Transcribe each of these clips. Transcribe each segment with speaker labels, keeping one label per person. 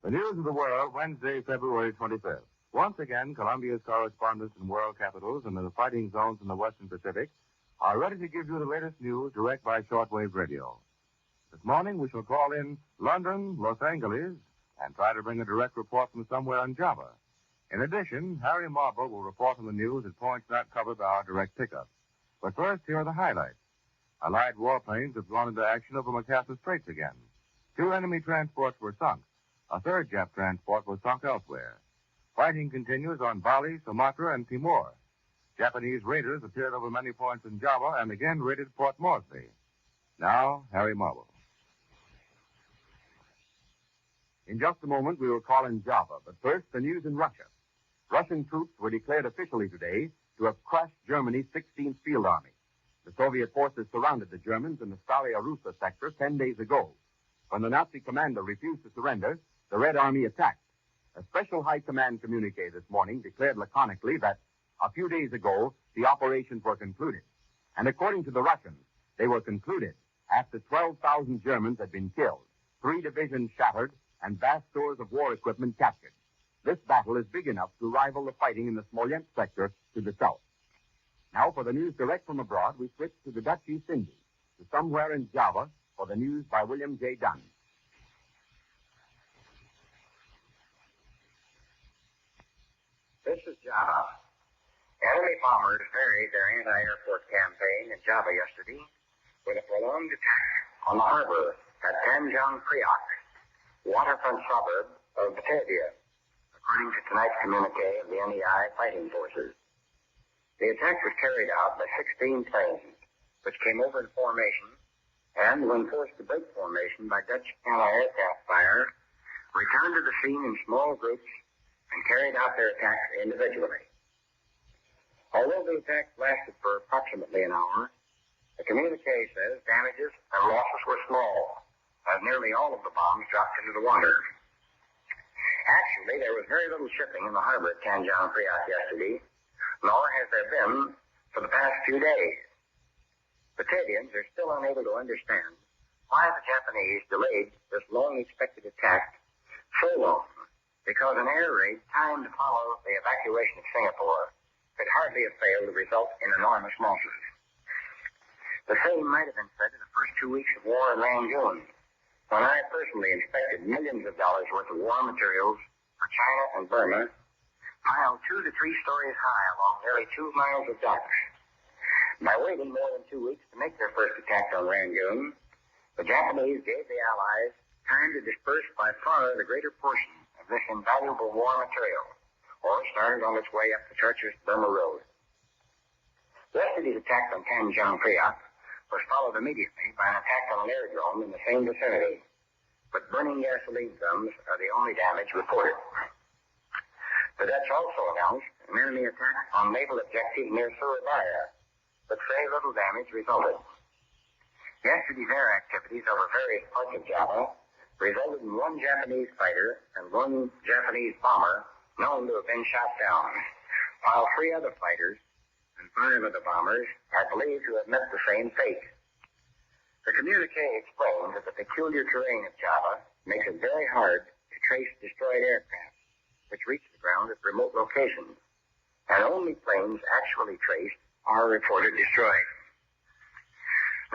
Speaker 1: The news of the world, Wednesday, February 25th. Once again, Columbia's correspondents in world capitals and in the fighting zones in the Western Pacific are ready to give you the latest news direct by shortwave radio. This morning, we shall call in London, Los Angeles, and try to bring a direct report from somewhere in Java. In addition, Harry Marble will report on the news at points not covered by our direct pickup. But first, here are the highlights. Allied warplanes have gone into action over Macassar Straits again. 2 enemy transports were sunk. A third Jap transport was sunk elsewhere. Fighting continues on Bali, Sumatra, and Timor. Japanese raiders appeared over many points in Java and again raided Port Moresby. Now, Harry Marble.
Speaker 2: In just a moment, we will call in Java, but first, the news in Russia. Russian troops were declared officially today to have crushed Germany's 16th Field Army. The Soviet forces surrounded the Germans in the Stalia Russa sector 10 days ago. When the Nazi commander refused to surrender, the Red Army attacked. A special high command communique this morning declared laconically that a few days ago, the operations were concluded. And according to the Russians, they were concluded after 12,000 Germans had been killed, 3 divisions shattered, and vast stores of war equipment captured. This battle is big enough to rival the fighting in the Smolensk sector to the south. Now, for the news direct from abroad, we switch to the Dutch East Indies, to somewhere in Java, for the news by William J. Dunn.
Speaker 3: This is Java. Enemy bombers varied their anti-airport campaign in Java yesterday with a prolonged attack on the harbor at Tanjung Priok, waterfront suburb of Batavia, according to tonight's communique of the NEI fighting forces. The attack was carried out by 16 planes, which came over in formation, and when forced to break formation by Dutch anti-aircraft fire, returned to the scene in small groups and carried out their attacks individually. Although the attack lasted for approximately an hour, the communique says damages and losses were small, as nearly all of the bombs dropped into the water. Actually, there was very little shipping in the harbor at Tanjung Priok yesterday, nor has there been for the past few days. Batavians are still unable to understand why the Japanese delayed this long-expected attack so long, because an air raid timed to follow the evacuation of Singapore could hardly have failed to result in enormous losses. The same might have been said in the first 2 weeks of war in Rangoon, when I personally inspected millions of dollars worth of war materials for China and Burma, piled 2 to 3 stories high along nearly 2 miles of docks. By waiting more than 2 weeks to make their first attack on Rangoon, the Japanese gave the Allies time to disperse by far the greater portion of this invaluable war material, or started on its way up the treacherous Burma Road. Yesterday's attack on Tanjung Priok was followed immediately by an attack on an aerodrome in the same vicinity, but burning gasoline drums are the only damage reported. The Dutch also announced an enemy attack on naval objective near Surabaya, but very little damage resulted. Yesterday's air activities over various parts of Java resulted in 1 Japanese fighter and 1 Japanese bomber known to have been shot down, while 3 other fighters and 5 of the bombers are believed to have met the same fate. The communique explains that the peculiar terrain of Java makes it very hard to trace destroyed aircraft, which reach the ground at remote locations, and only planes actually traced are reported destroyed.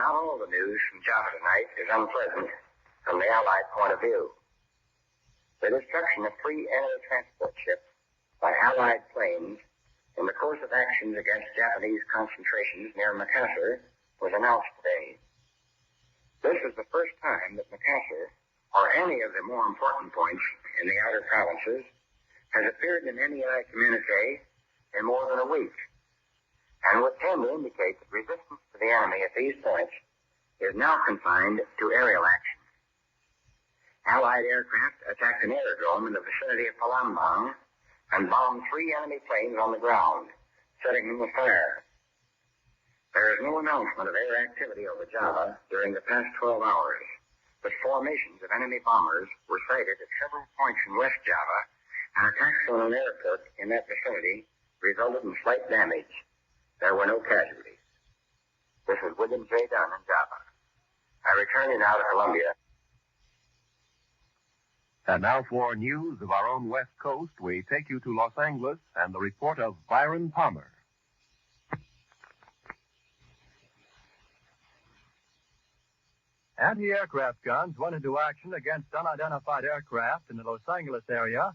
Speaker 3: Not all the news from Java tonight is unpleasant from the Allied point of view. The destruction of 3 enemy transport ships by Allied planes in the course of actions against Japanese concentrations near Macassar was announced today. This is the first time that Macassar, or any of the more important points in the outer provinces, has appeared in any communique in more than a week, and would tend to indicate that resistance to the enemy at these points is now confined to aerial action. Allied aircraft attacked an aerodrome in the vicinity of Palembang and bombed 3 enemy planes on the ground, setting them afire. There is no announcement of air activity over Java during the past 12 hours, but formations of enemy bombers were sighted at several points in West Java, and attacks on an airport in that vicinity resulted in slight damage. There were no casualties. This is William J. Dunn in Java. I return you now to Columbia.
Speaker 4: And now for news of our own West Coast, we take you to Los Angeles and the report of Byron Palmer.
Speaker 5: Anti-aircraft guns went into action against unidentified aircraft in the Los Angeles area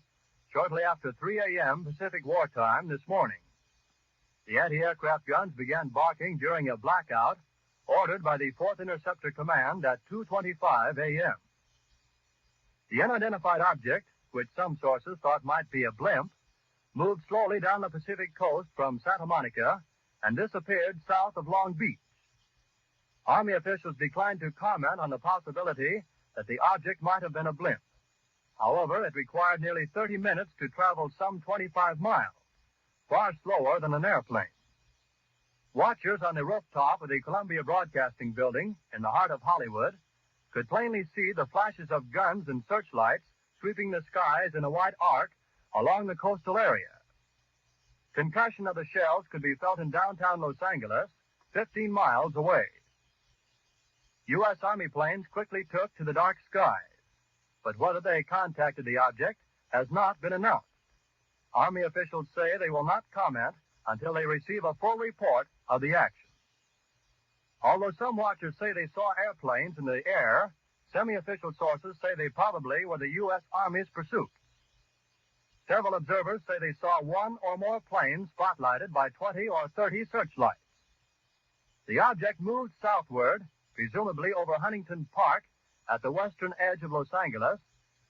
Speaker 5: shortly after 3 a.m. Pacific wartime this morning. The anti-aircraft guns began barking during a blackout ordered by the 4th Interceptor Command at 2:25 a.m. The unidentified object, which some sources thought might be a blimp, moved slowly down the Pacific coast from Santa Monica and disappeared south of Long Beach. Army officials declined to comment on the possibility that the object might have been a blimp. However, it required nearly 30 minutes to travel some 25 miles, far slower than an airplane. Watchers on the rooftop of the Columbia Broadcasting Building in the heart of Hollywood could plainly see the flashes of guns and searchlights sweeping the skies in a wide arc along the coastal area. Concussion of the shells could be felt in downtown Los Angeles, 15 miles away. U.S. Army planes quickly took to the dark skies, but whether they contacted the object has not been announced. Army officials say they will not comment until they receive a full report of the action. Although some watchers say they saw airplanes in the air, semi-official sources say they probably were the U.S. Army's pursuit. Several observers say they saw one or more planes spotlighted by 20 or 30 searchlights. The object moved southward, presumably over Huntington Park at the western edge of Los Angeles,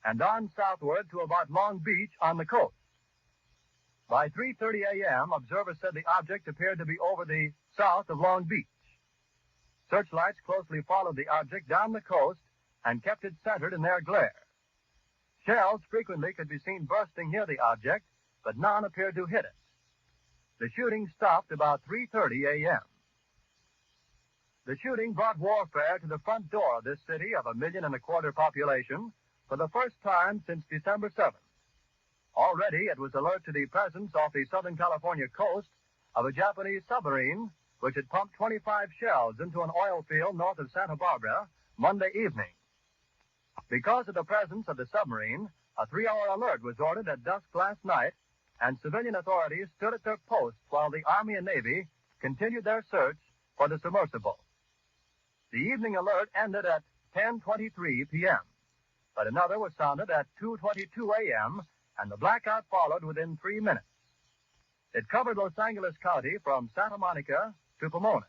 Speaker 5: and on southward to about Long Beach on the coast. By 3:30 a.m., observers said the object appeared to be over the south of Long Beach. Searchlights closely followed the object down the coast and kept it centered in their glare. Shells frequently could be seen bursting near the object, but none appeared to hit it. The shooting stopped about 3:30 a.m. The shooting brought warfare to the front door of this city of 1.25 million population for the first time since December 7th. Already it was alert to the presence off the Southern California coast of a Japanese submarine which had pumped 25 shells into an oil field north of Santa Barbara Monday evening. Because of the presence of the submarine, a 3-hour alert was ordered at dusk last night, and civilian authorities stood at their posts while the Army and Navy continued their search for the submersible. The evening alert ended at 10:23 p.m., but another was sounded at 2:22 a.m., and the blackout followed within 3 minutes. It covered Los Angeles County from Santa Monica to Pomona.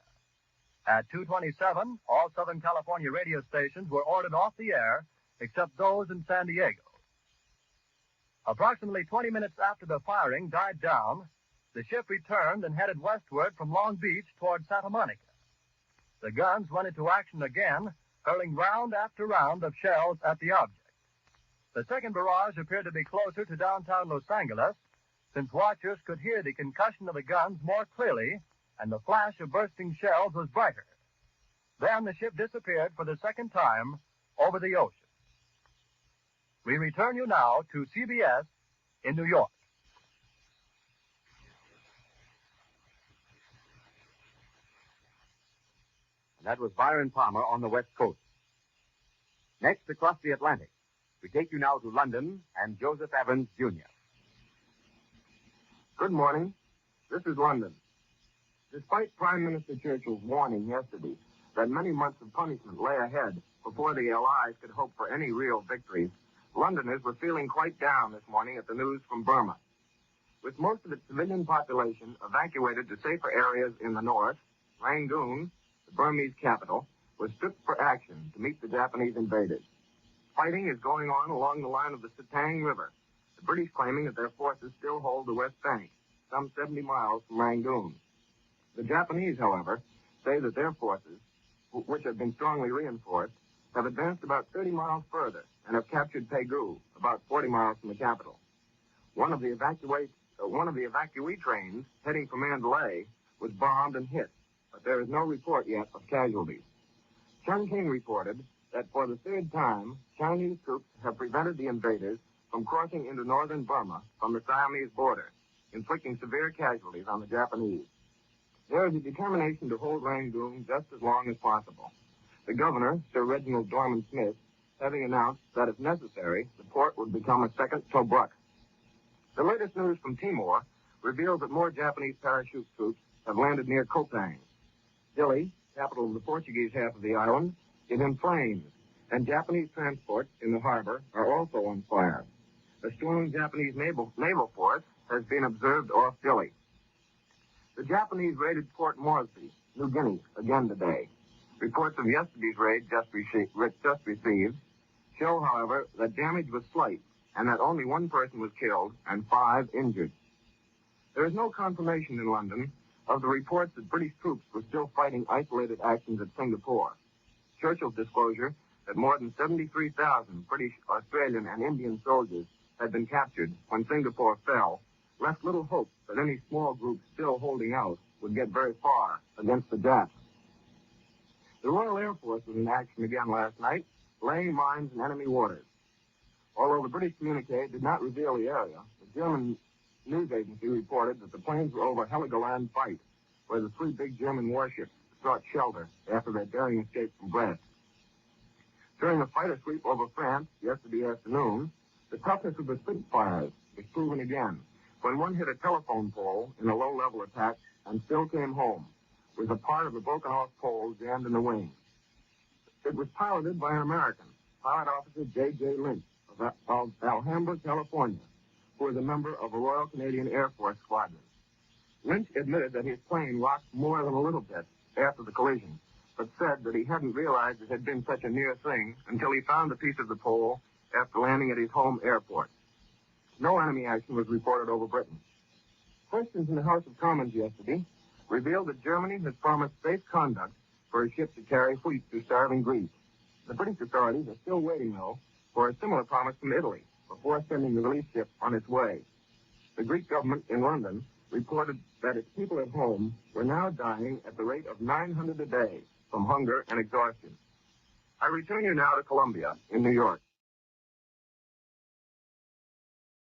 Speaker 5: At 2:27, all Southern California radio stations were ordered off the air, except those in San Diego. Approximately 20 minutes after the firing died down, the ship returned and headed westward from Long Beach toward Santa Monica. The guns went into action again, hurling round after round of shells at the object. The second barrage appeared to be closer to downtown Los Angeles, since watchers could hear the concussion of the guns more clearly, and the flash of bursting shells was brighter. Then the ship disappeared for the second time over the ocean. We return you now to CBS in New York.
Speaker 2: And that was Byron Palmer on the West Coast. Next, across the Atlantic, we take you now to London and Joseph Evans, Jr.
Speaker 6: Good morning. This is London. Despite Prime Minister Churchill's warning yesterday that many months of punishment lay ahead before the Allies could hope for any real victories, Londoners were feeling quite down this morning at the news from Burma. With most of its civilian population evacuated to safer areas in the north, Rangoon, the Burmese capital, was stripped for action to meet the Japanese invaders. Fighting is going on along the line of the Satang River, the British claiming that their forces still hold the West Bank, some 70 miles from Rangoon. The Japanese, however, say that their forces, which have been strongly reinforced, have advanced about 30 miles further and have captured Pegu, about 40 miles from the capital. One of the evacuee trains heading for Mandalay was bombed and hit, but there is no report yet of casualties. Chun King reported that for the third time, Chinese troops have prevented the invaders from crossing into northern Burma from the Siamese border, inflicting severe casualties on the Japanese. There is a determination to hold Rangoon just as long as possible. The governor, Sir Reginald Dorman Smith, having announced that if necessary, the port would become a second Tobruk. The latest news from Timor reveals that more Japanese parachute troops have landed near Kopang. Dili, capital of the Portuguese half of the island, is in flames, and Japanese transports in the harbor are also on fire. A strong Japanese naval force has been observed off Dili. The Japanese raided Port Moresby, New Guinea, again today. Reports of yesterday's raid just received show, however, that damage was slight and that only one person was killed and 5 injured. There is no confirmation in London of the reports that British troops were still fighting isolated actions at Singapore. Churchill's disclosure that more than 73,000 British, Australian, and Indian soldiers had been captured when Singapore fell left little hope that any small group still holding out would get very far against the Japs. The Royal Air Force was in action again last night, laying mines in enemy waters. Although the British communique did not reveal the area, the German news agency reported that the planes were over Heligoland Fight, where the 3 big German warships sought shelter after their daring escape from Brest. During a fighter sweep over France yesterday afternoon, the toughness of the Spitfires was proven again, when one hit a telephone pole in a low-level attack and still came home, with a part of the broken-off pole jammed in the wing. It was piloted by an American, Pilot Officer J.J. Lynch of Alhambra, California, who is a member of a Royal Canadian Air Force squadron. Lynch admitted that his plane rocked more than a little bit after the collision, but said that he hadn't realized it had been such a near thing until he found a piece of the pole after landing at his home airport. No enemy action was reported over Britain. Questions in the House of Commons yesterday revealed that Germany has promised safe conduct for a ship to carry wheat to starving Greece. The British authorities are still waiting, though, for a similar promise from Italy before sending the relief ship on its way. The Greek government in London reported that its people at home were now dying at the rate of 900 a day from hunger and exhaustion. I return you now to Columbia in New York.